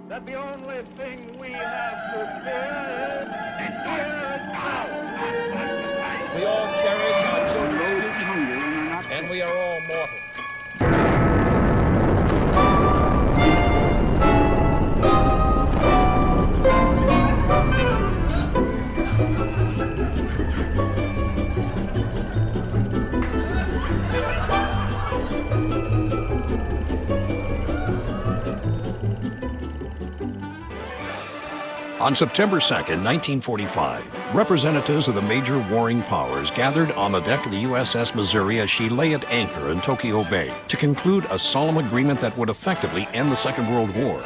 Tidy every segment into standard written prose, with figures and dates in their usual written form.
that the only thing we have to fear is fear itself. We all cherish our children, and we are all mortal. On September 2nd, 1945, representatives of the major warring powers gathered on the deck of the USS Missouri as she lay at anchor in Tokyo Bay to conclude a solemn agreement that would effectively end the Second World War.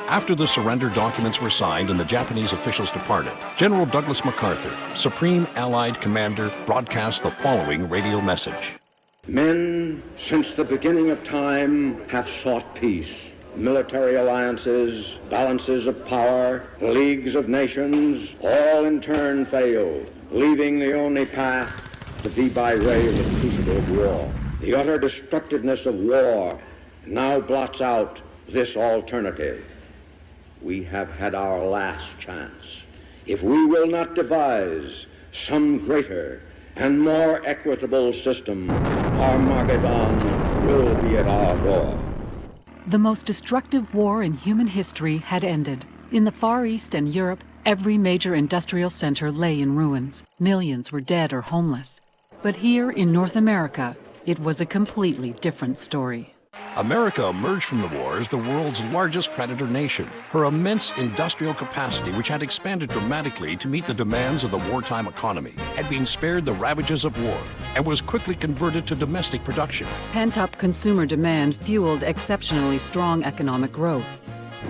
After the surrender documents were signed and the Japanese officials departed, General Douglas MacArthur, Supreme Allied Commander, broadcast the following radio message. Men, since the beginning of time, have sought peace. Military alliances, balances of power, leagues of nations, all in turn failed, leaving the only path to be by way of the crucible of war. The utter destructiveness of war now blots out this alternative. We have had our last chance. If we will not devise some greater and more equitable system, Armageddon will be at our door. The most destructive war in human history had ended. In the Far East and Europe, every major industrial center lay in ruins. Millions were dead or homeless. But here in North America, it was a completely different story. America emerged from the war as the world's largest creditor nation. Her immense industrial capacity, which had expanded dramatically to meet the demands of the wartime economy, had been spared the ravages of war and was quickly converted to domestic production. Pent-up consumer demand fueled exceptionally strong economic growth.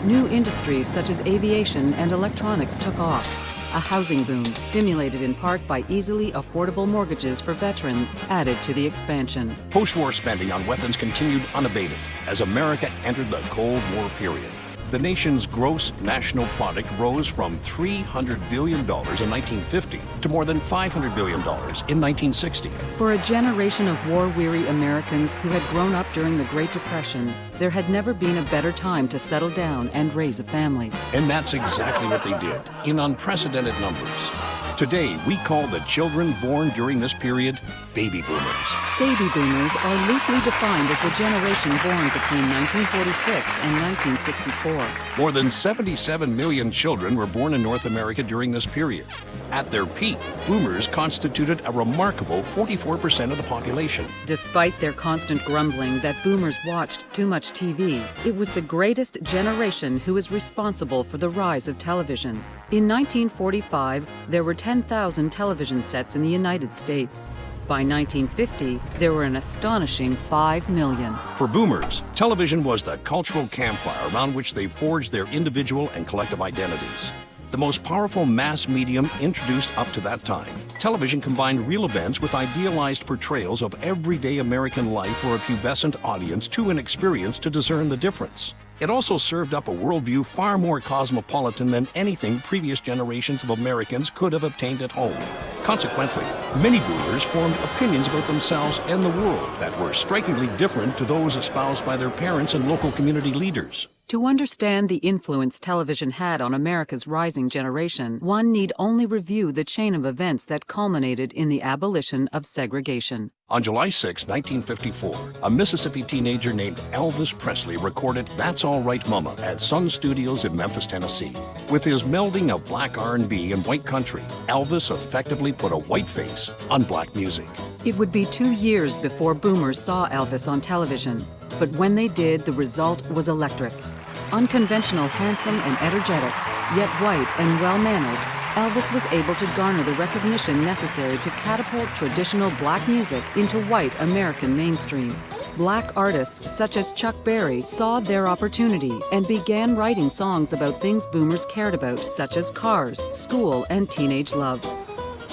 New industries such as aviation and electronics took off. A housing boom, stimulated in part by easily affordable mortgages for veterans, added to the expansion. Post-war spending on weapons continued unabated as America entered the Cold War period. The nation's gross national product rose from $300 billion in 1950 to more than $500 billion in 1960. For a generation of war-weary Americans who had grown up during the Great Depression, there had never been a better time to settle down and raise a family. And that's exactly what they did, in unprecedented numbers. Today, we call the children born during this period baby boomers. Baby boomers are loosely defined as the generation born between 1946 and 1964. More than 77 million children were born in North America during this period. At their peak, boomers constituted a remarkable 44% of the population. Despite their constant grumbling that boomers watched too much TV, it was the greatest generation who was responsible for the rise of television. In 1945, there were 10,000 television sets in the United States. By 1950, there were an astonishing 5 million. For boomers, television was the cultural campfire around which they forged their individual and collective identities. The most powerful mass medium introduced up to that time, television combined real events with idealized portrayals of everyday American life for a pubescent audience too inexperienced to discern the difference. It also served up a worldview far more cosmopolitan than anything previous generations of Americans could have obtained at home. Consequently, many boomers formed opinions about themselves and the world that were strikingly different to those espoused by their parents and local community leaders. To understand the influence television had on America's rising generation, one need only review the chain of events that culminated in the abolition of segregation. On July 6, 1954, a Mississippi teenager named Elvis Presley recorded That's All Right Mama at Sun Studios in Memphis, Tennessee. With his melding of black R&B and white country, Elvis effectively put a white face on black music. It would be 2 years before boomers saw Elvis on television, but when they did, the result was electric. Unconventional, handsome, and energetic, yet white and well-mannered, Elvis was able to garner the recognition necessary to catapult traditional black music into white American mainstream. Black artists such as Chuck Berry saw their opportunity and began writing songs about things boomers cared about, such as cars, school, and teenage love.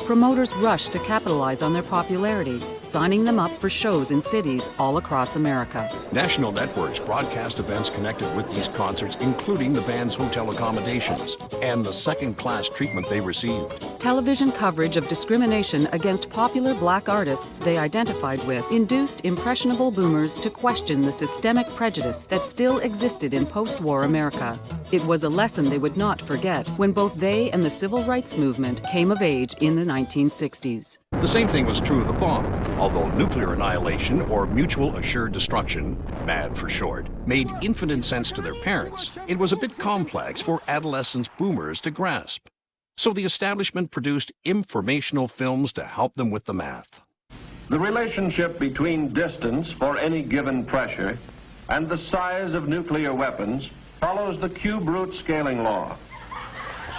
Promoters rushed to capitalize on their popularity, signing them up for shows in cities all across America. National networks broadcast events connected with these concerts, including the band's hotel accommodations and the second-class treatment they received. Television coverage of discrimination against popular black artists they identified with induced impressionable boomers to question the systemic prejudice that still existed in post-war America. It was a lesson they would not forget when both they and the civil rights movement came of age in the 1960s. The same thing was true of the bomb. Although nuclear annihilation or mutual assured destruction, MAD for short, made infinite sense to their parents, it was a bit complex for adolescent boomers to grasp. So the establishment produced informational films to help them with the math. The relationship between distance for any given pressure and the size of nuclear weapons follows the cube root scaling law.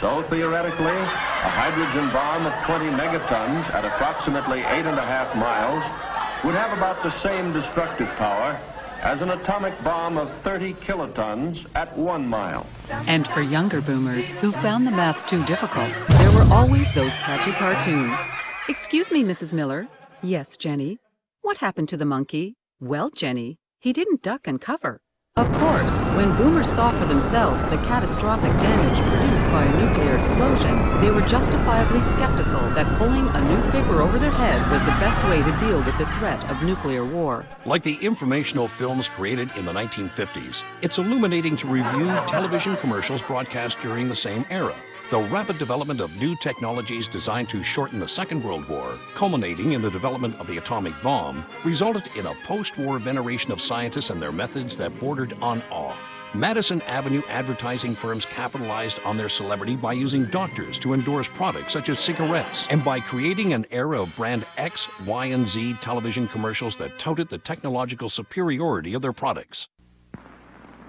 So theoretically, a hydrogen bomb of 20 megatons at approximately 8.5 miles would have about the same destructive power as an atomic bomb of 30 kilotons at 1 mile. And for younger boomers who found the math too difficult, there were always those catchy cartoons. Excuse me, Mrs. Miller. Yes, Jenny. What happened to the monkey? Well, Jenny, he didn't duck and cover. Of course, when boomers saw for themselves the catastrophic damage produced by a nuclear explosion, they were justifiably skeptical that pulling a newspaper over their head was the best way to deal with the threat of nuclear war. Like the informational films created in the 1950s, it's illuminating to review television commercials broadcast during the same era. The rapid development of new technologies designed to shorten the Second World War, culminating in the development of the atomic bomb, resulted in a post-war veneration of scientists and their methods that bordered on awe. Madison Avenue advertising firms capitalized on their celebrity by using doctors to endorse products such as cigarettes, and by creating an era of brand X, Y, and Z television commercials that touted the technological superiority of their products.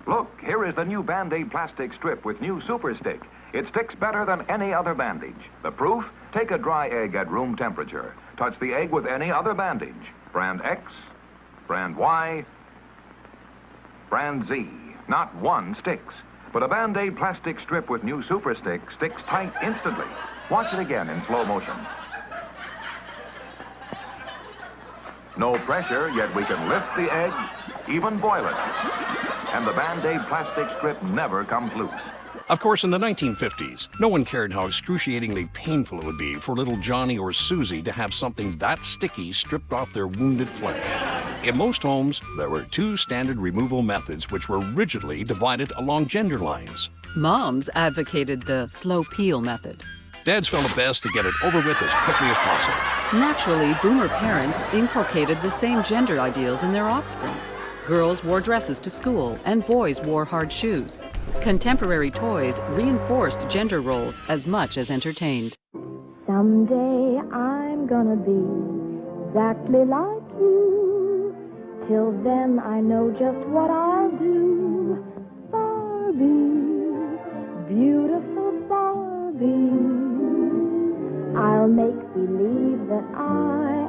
Look, here is the new Band-Aid plastic strip with new Super Stick. It sticks better than any other bandage. The proof? Take a dry egg at room temperature. Touch the egg with any other bandage. Brand X, brand Y, brand Z. Not one sticks. But a Band-Aid plastic strip with new Super Stick sticks tight instantly. Watch it again in slow motion. No pressure, yet we can lift the egg, even boil it. And the Band-Aid plastic strip never comes loose. Of course, in the 1950s, no one cared how excruciatingly painful it would be for little Johnny or Susie to have something that sticky stripped off their wounded flesh. In most homes, there were two standard removal methods which were rigidly divided along gender lines. Moms advocated the slow peel method. Dads felt it best to get it over with as quickly as possible. Naturally, boomer parents inculcated the same gender ideals in their offspring. Girls wore dresses to school, and boys wore hard shoes. Contemporary toys reinforced gender roles as much as entertained. Someday I'm gonna be exactly like you. Till then I know just what I'll do. Barbie, beautiful Barbie. I'll make believe that I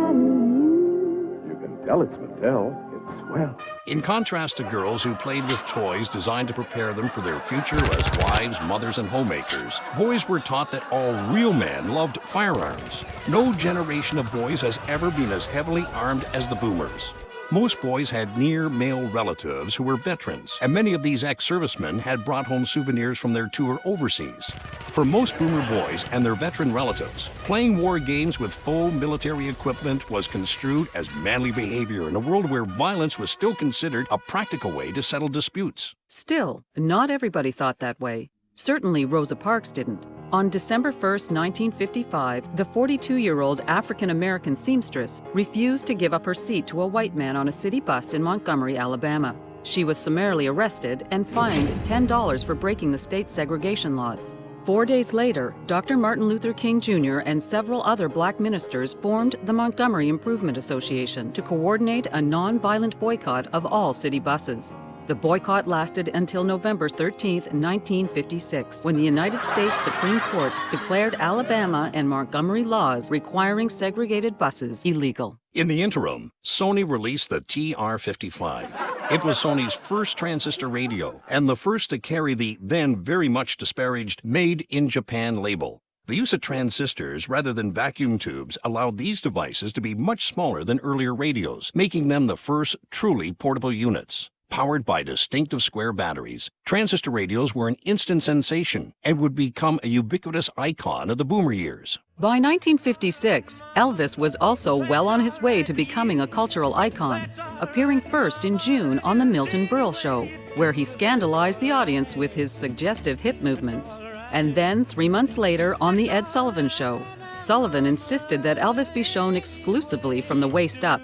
am you. You can tell it's Mattel. Well, in contrast to girls who played with toys designed to prepare them for their future as wives, mothers, and homemakers, boys were taught that all real men loved firearms. No generation of boys has ever been as heavily armed as the boomers. Most boys had near male relatives who were veterans, and many of these ex-servicemen had brought home souvenirs from their tour overseas. For most boomer boys and their veteran relatives, playing war games with full military equipment was construed as manly behavior in a world where violence was still considered a practical way to settle disputes. Still, not everybody thought that way. Certainly Rosa Parks didn't. On December 1st, 1955, the 42-year-old African-American seamstress refused to give up her seat to a white man on a city bus in Montgomery, Alabama. She was summarily arrested and fined $10 for breaking the state's segregation laws. 4 days later, Dr. Martin Luther King Jr. and several other black ministers formed the Montgomery Improvement Association to coordinate a nonviolent boycott of all city buses. The boycott lasted until November 13, 1956, when the United States Supreme Court declared Alabama and Montgomery laws requiring segregated buses illegal. In the interim, Sony released the TR-55. It was Sony's first transistor radio and the first to carry the then very much disparaged Made in Japan label. The use of transistors rather than vacuum tubes allowed these devices to be much smaller than earlier radios, making them the first truly portable units. Powered by distinctive square batteries, transistor radios were an instant sensation and would become a ubiquitous icon of the boomer years. By 1956, Elvis was also well on his way to becoming a cultural icon, appearing first in June on The Milton Berle Show. where he scandalized the audience with his suggestive hip movements. And then, 3 months later, on The Ed Sullivan Show, Sullivan insisted that Elvis be shown exclusively from the waist up.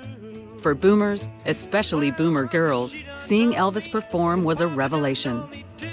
For boomers, especially boomer girls, seeing Elvis perform was a revelation.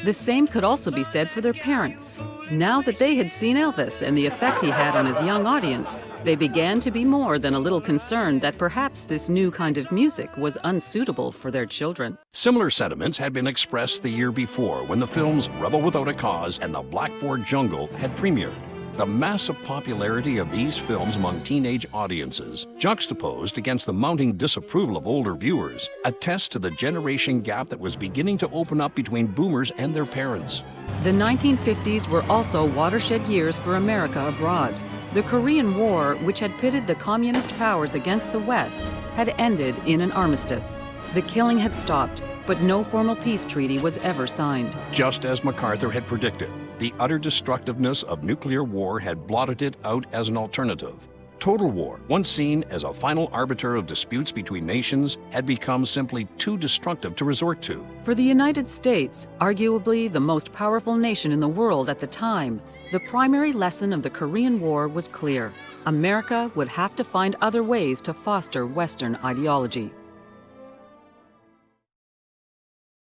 The same could also be said for their parents. Now that they had seen Elvis and the effect he had on his young audience, they began to be more than a little concerned that perhaps this new kind of music was unsuitable for their children. Similar sentiments had been expressed the year before when the films Rebel Without a Cause and The Blackboard Jungle had premiered. The massive popularity of these films among teenage audiences, juxtaposed against the mounting disapproval of older viewers, attest to the generation gap that was beginning to open up between boomers and their parents. The 1950s were also watershed years for America abroad. The Korean War, which had pitted the communist powers against the West, had ended in an armistice. The killing had stopped, but no formal peace treaty was ever signed. Just as MacArthur had predicted, the utter destructiveness of nuclear war had blotted it out as an alternative. Total war, once seen as a final arbiter of disputes between nations, had become simply too destructive to resort to. For the United States, arguably the most powerful nation in the world at the time, the primary lesson of the Korean War was clear. America would have to find other ways to foster Western ideology.